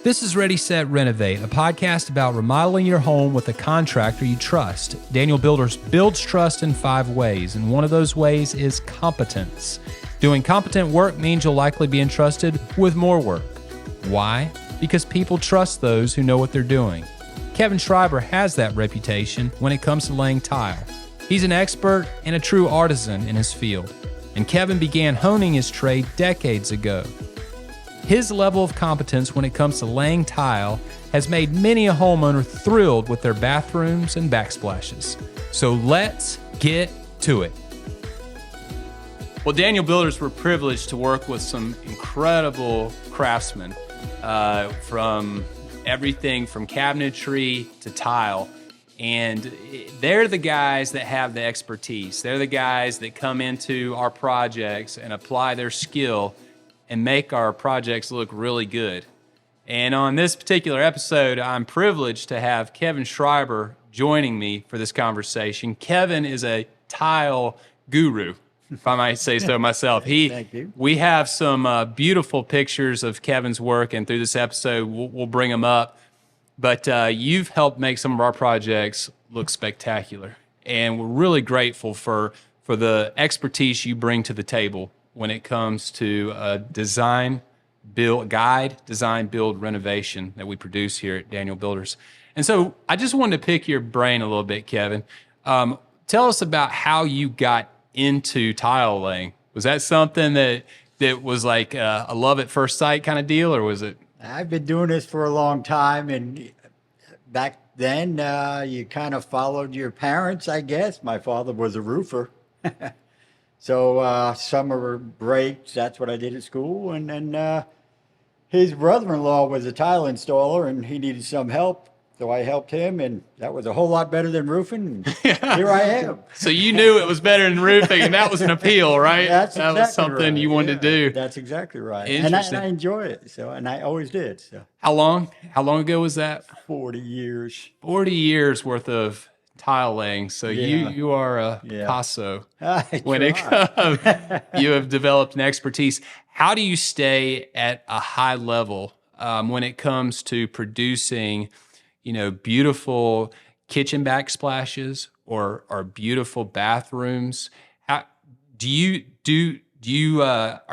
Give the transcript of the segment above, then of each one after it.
This is Ready, Set, Renovate, a podcast about remodeling your home with a contractor you trust. Daniel Builders builds trust in 5 ways, and one of those ways is competence. Doing competent work means you'll likely be entrusted with more work. Why? Because people trust those who know what they're doing. Kevin Schreiber has that reputation when it comes to laying tile. He's an expert and a true artisan in his field, and Kevin began honing his trade decades ago. His level of competence when it comes to laying tile has made many a homeowner thrilled with their bathrooms and backsplashes. So let's get to it. Well, Daniel Builders, we're privileged to work with some incredible craftsmen from everything from cabinetry to tile. And they're the guys that have the expertise. They're the guys that come into our projects and apply their skill and make our projects look really good. And on this particular episode, I'm privileged to have Kevin Schreiber joining me for this conversation. Kevin is a tile guru, if I might say so myself. Thank you. We have some beautiful pictures of Kevin's work, and through this episode, we'll bring them up. But you've helped make some of our projects look spectacular. And we're really grateful for the expertise you bring to the table when it comes to design, build, renovation that we produce here at Daniel Builders. And so I just wanted to pick your brain a little bit, Kevin. Tell us about how you got into tile laying. Was that something that was like a love at first sight kind of deal, or was it? I've been doing this for a long time, and back then you kind of followed your parents, I guess. My father was a roofer. So summer breaks, that's what I did at school. And then his brother-in-law was a tile installer, and he needed some help. So I helped him, and that was a whole lot better than roofing. Here I am. So you knew it was better than roofing, and that was an appeal, right? That's that exactly was something right. you wanted to do. That's exactly right. Interesting. And I enjoy it. So, and I always did. So How long ago was that? 40 years. 40 years worth of tile laying. So Yeah. you are a Picasso when it try. comes. You have developed an expertise. How do you stay at a high level when it comes to producing, beautiful kitchen backsplashes or beautiful bathrooms? How are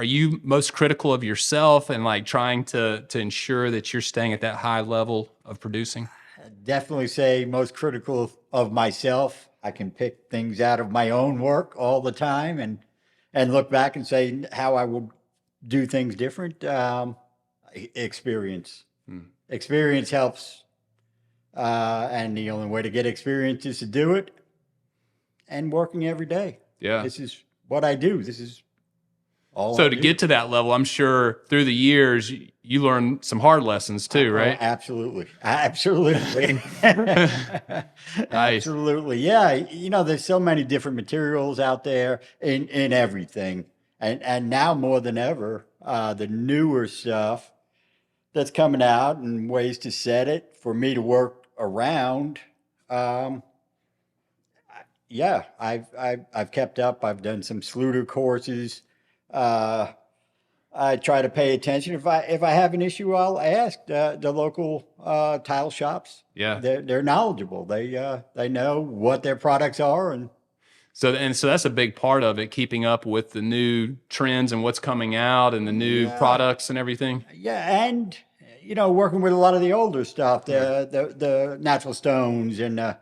you most critical of yourself and like trying to ensure that you're staying at that high level of producing? Definitely say most critical of myself. I can pick things out of my own work all the time and look back and say how I would do things different. Experience. Experience helps. And the only way to get experience is to do it and working every day. Yeah. This is what I do. This is all So I to do. get to that level, I'm sure through the years, you learned some hard lessons too, right? Absolutely. Absolutely. Nice. Absolutely. Yeah. There's so many different materials out there in everything. And now more than ever, the newer stuff that's coming out and ways to set it for me to work around. Yeah, I've kept up. I've done some Sluter courses. I try to pay attention. If I have an issue, I'll ask the local tile shops. Yeah. They're knowledgeable. They know what their products are, and So that's a big part of it, keeping up with the new trends and what's coming out and the new products and everything. yeah, and working with a lot of the older stuff, the natural stones and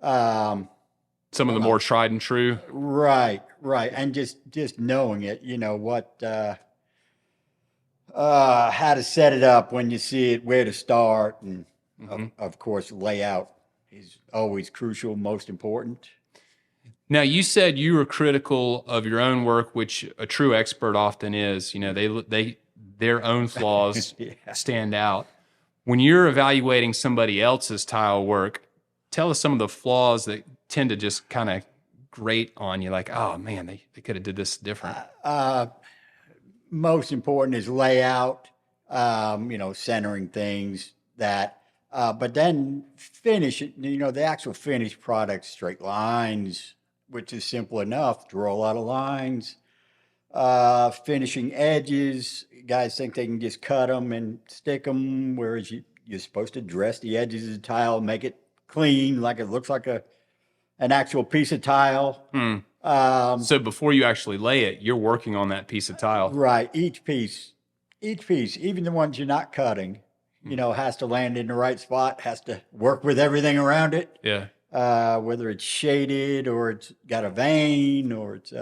Some of the more tried and true. right, and just knowing it, what how to set it up when you see it, where to start, and of course layout is always crucial, most important. Now, you said you were critical of your own work, which a true expert often is. Their own flaws stand out. When you're evaluating somebody else's tile work, tell us some of the flaws that tend to just kind of grate on you, like, oh man, they could have did this different. Most important is layout, centering things but then finish it, the actual finished product, straight lines, which is simple enough, draw a lot of lines, Finishing edges. Guys think they can just cut them and stick them, whereas you're supposed to dress the edges of the tile, make it clean, like it looks like an actual piece of tile. So before you actually lay it, you're working on that piece of tile. Right. Each piece, even the ones you're not cutting, has to land in the right spot, has to work with everything around it. Yeah. Whether it's shaded or it's got a vein or it's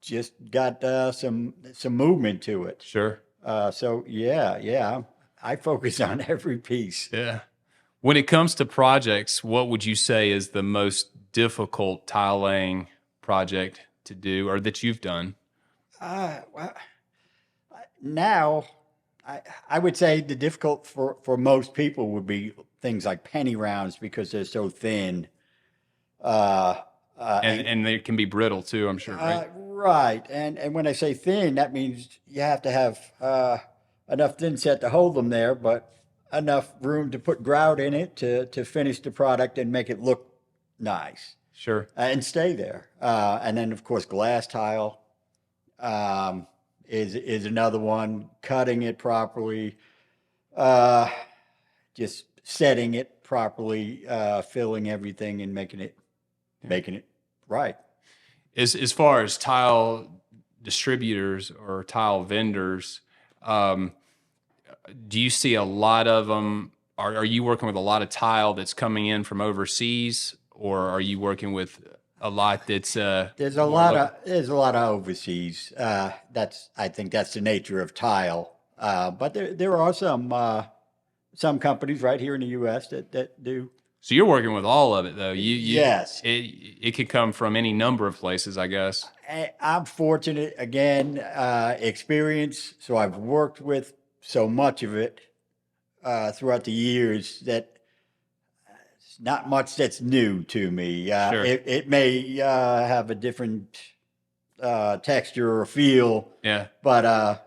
just got some movement to it. Sure. So yeah, I focus on every piece. Yeah. When it comes to projects, what would you say is the most difficult tile laying project to do or that you've done? Well, now I would say the difficult for most people would be things like penny rounds because they're so thin. And they can be brittle too, I'm sure, right? Right. And when I say thin, that means you have to have enough thin set to hold them there, but enough room to put grout in it to finish the product and make it look nice. Sure. And stay there. And then, of course, glass tile is another one. Cutting it properly, just setting it properly, filling everything and making it right. As far as tile distributors or tile vendors, do you see a lot of them? Are you working with a lot of tile that's coming in from overseas, or are you working with a lot that's there's a lot of overseas. I think that's the nature of tile. But there are some companies right here in the U.S. that do. So you're working with all of it, though. Yes. It could come from any number of places, I guess. I'm fortunate, again, experience. So I've worked with so much of it throughout the years that it's not much that's new to me. Sure. It may have a different texture or feel. Yeah. But,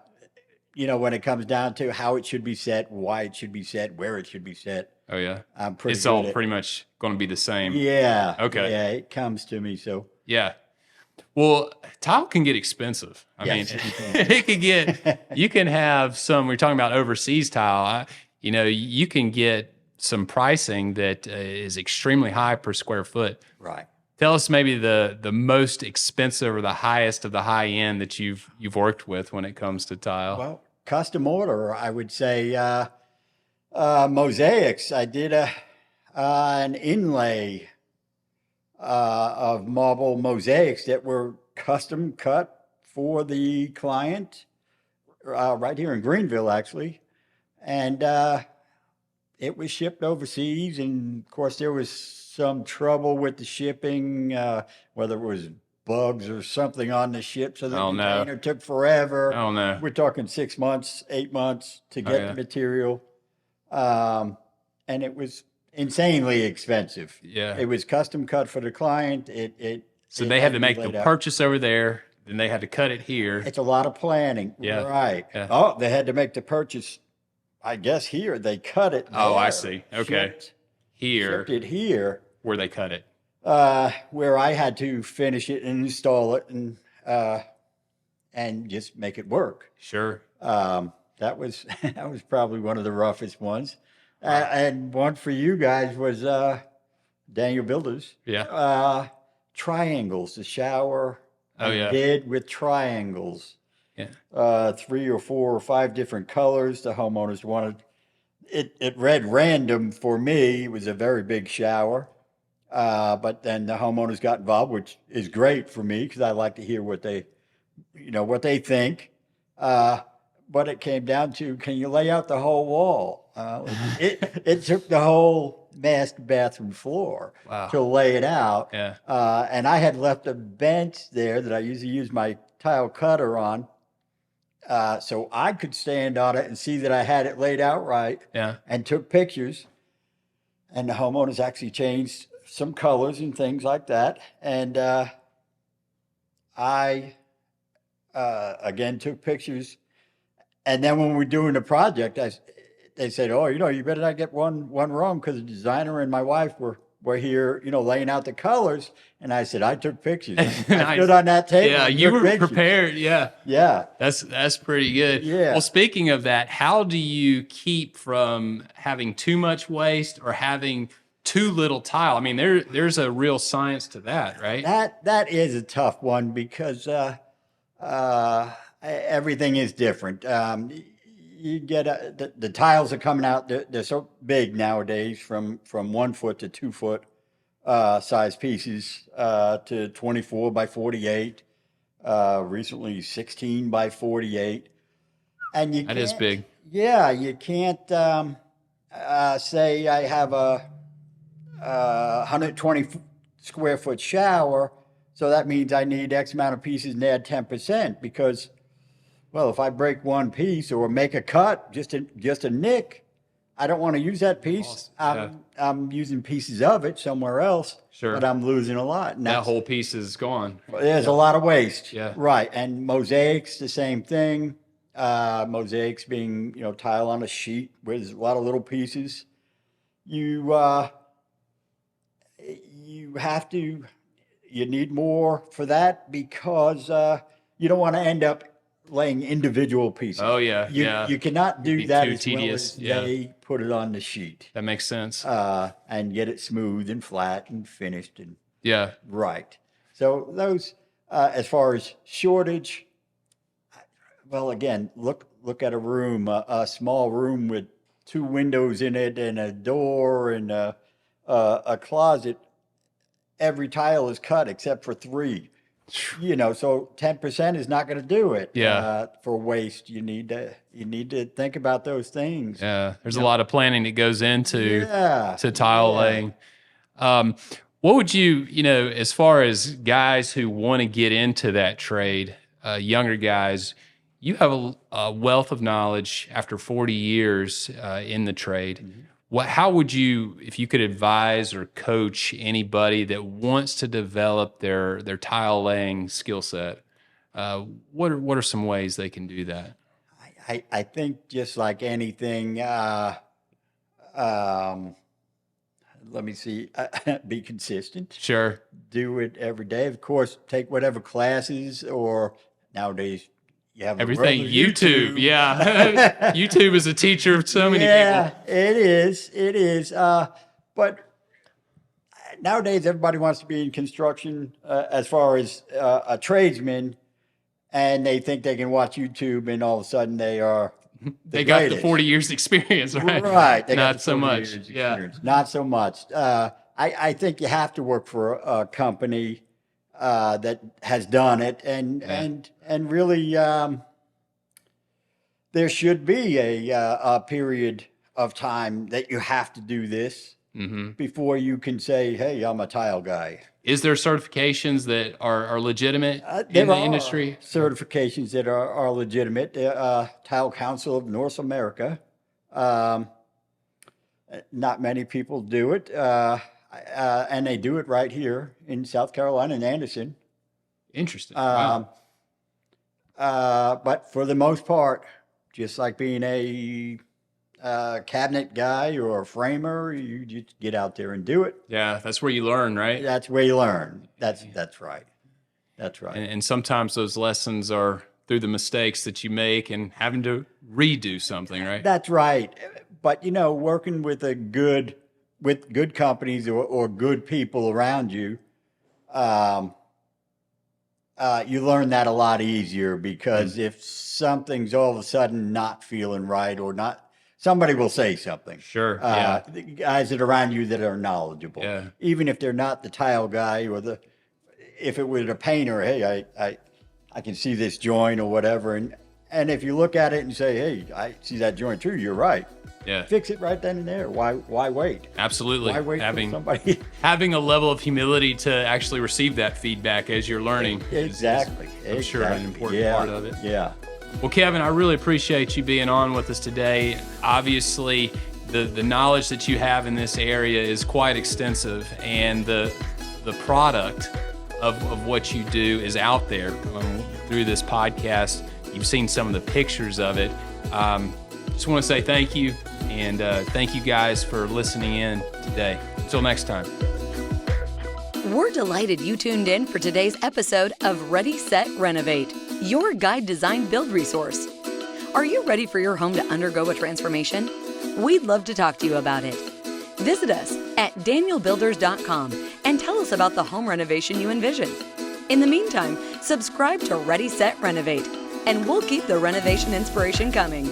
when it comes down to how it should be set, why it should be set, where it should be set. Oh, yeah. I'm pretty It's good all at, pretty much going to be the same. Yeah. Okay. Yeah, it comes to me. So. Yeah. Well, tile can get expensive. I mean, it can get, you can have some, we're talking about overseas tile, you can get some pricing that is extremely high per square foot. Right. Tell us maybe the most expensive or the highest of the high end that you've worked with when it comes to tile. Well, custom order, I would say, mosaics. I did an inlay of marble mosaics that were custom cut for the client right here in Greenville, actually. And it was shipped overseas. And of course, there was some trouble with the shipping, whether it was bugs or something on the ship. So the container took forever. Oh, no. We're talking 6 months, 8 months to get the material. And it was insanely expensive. Yeah. It was custom cut for the client. So they had to make the purchase over there, then they had to cut it here. It's a lot of planning. Yeah. Right. Yeah. Oh, they had to make the purchase, I guess here. They cut it there. Oh, I see. Okay. Shipped it here. Where they cut it. Where I had to finish it and install it and just make it work. Sure. That was probably one of the roughest ones. Wow. And one for you guys was Daniel Builders. Yeah. Triangles, the shower. Oh, yeah. Did with triangles. Yeah. 3 or 4 or 5 different colors. The homeowners wanted it. It read random for me. It was a very big shower. But then the homeowners got involved, which is great for me because I like to hear what they think. But it came down to, can you lay out the whole wall? It took the whole master bathroom floor to lay it out. Yeah. And I had left a bench there that I usually use my tile cutter on. So I could stand on it and see that I had it laid out right. Yeah. And took pictures. And the homeowners actually changed some colors and things like that. And I, again, took pictures. And then when we were doing the project, they said, "Oh, you better not get one wrong," because the designer and my wife were were here, laying out the colors, and I said, I took pictures. Nice. I stood on that table. Yeah, and you took were pictures. prepared. Yeah. Yeah. That's pretty good. Yeah. Well, speaking of that, how do you keep from having too much waste or having too little tile? I mean, there's a real science to that, right? That is a tough one because everything is different. You get the tiles are coming out. They're so big nowadays, from 1 foot to 2 foot size pieces to 24 by 48. Recently 16 by 48, and That is big. Yeah, you can't say I have a 120 square foot shower, so that means I need X amount of pieces and add 10%, because, well, if I break one piece or make a cut, just a nick, I don't want to use that piece. I'm using pieces of it somewhere else, Sure. but I'm losing a lot. And That whole piece is gone. there's a lot of waste. Yeah. Right. And mosaics, the same thing. Mosaics being, tile on a sheet where there's a lot of little pieces. You need more for that, because you don't want to end up laying individual pieces. Oh, yeah. You cannot do be that too as tedious. well as they put it on the sheet. That makes sense. And get it smooth and flat and finished and Yeah. right. So those, as far as shortage, well, again, look at a room, a small room with 2 windows in it and a door and a closet. Every tile is cut except for 3. So 10% is not going to do it. Yeah. For waste, you need to think about those things. Yeah. There's a lot of planning that goes into to tile Yeah. laying. What would you, as far as guys who want to get into that trade, younger guys, you have a wealth of knowledge after 40 years in the trade. Mm-hmm. How would you, if you could advise or coach anybody that wants to develop their tile laying skill set, what are some ways they can do that? I think just like anything, let me see, be consistent. Sure. Do it every day. Of course, take whatever classes, or nowadays you have Everything YouTube. Yeah. YouTube is a teacher of so many people. It is. But nowadays everybody wants to be in construction, as far as a tradesman, and they think they can watch YouTube and all of a sudden they are They got the 40 years experience, right? Right. They got Not the so 40 much. years Yeah. experience. Not so much. I think you have to work for a company that has done it, and really there should be a period of time that you have to do this before you can say, hey, I'm a tile guy. Is there certifications that are legitimate in There the are industry? certifications that are legitimate. Tile Council of North America. Not many people do it, and they do it right here in South Carolina, in Anderson. Interesting. Wow. But for the most part, just like being a cabinet guy or a framer, you just get out there and do it. Yeah, that's where you learn, right? That's where you learn. That's right. That's right. And sometimes those lessons are through the mistakes that you make and having to redo something, right? That's right. But working with good companies or good people around you, you learn that a lot easier, because if something's all of a sudden not feeling right or not, somebody will say something. Sure. Yeah. The guys that are around you that are knowledgeable. Yeah. Even if they're not the tile guy if it was a painter, hey, I can see this joint or whatever. And if you look at it and say, hey, I see that joint too, you're right. Yeah. Fix it right then and there. Why wait? Absolutely. Why wait for somebody? Having a level of humility to actually receive that feedback as you're learning. Exactly. I'm sure an important part of it. Yeah. Well, Kevin, I really appreciate you being on with us today. Obviously, the knowledge that you have in this area is quite extensive, and the product of what you do is out there. Through this podcast, you've seen some of the pictures of it. Just want to say thank you, and thank you guys for listening in today. Until next time. We're delighted you tuned in for today's episode of Ready, Set, Renovate, your guide design build resource. Are you ready for your home to undergo a transformation? We'd love to talk to you about it. Visit us at danielbuilders.com and tell us about the home renovation you envision. In the meantime, subscribe to Ready, Set, Renovate, and we'll keep the renovation inspiration coming.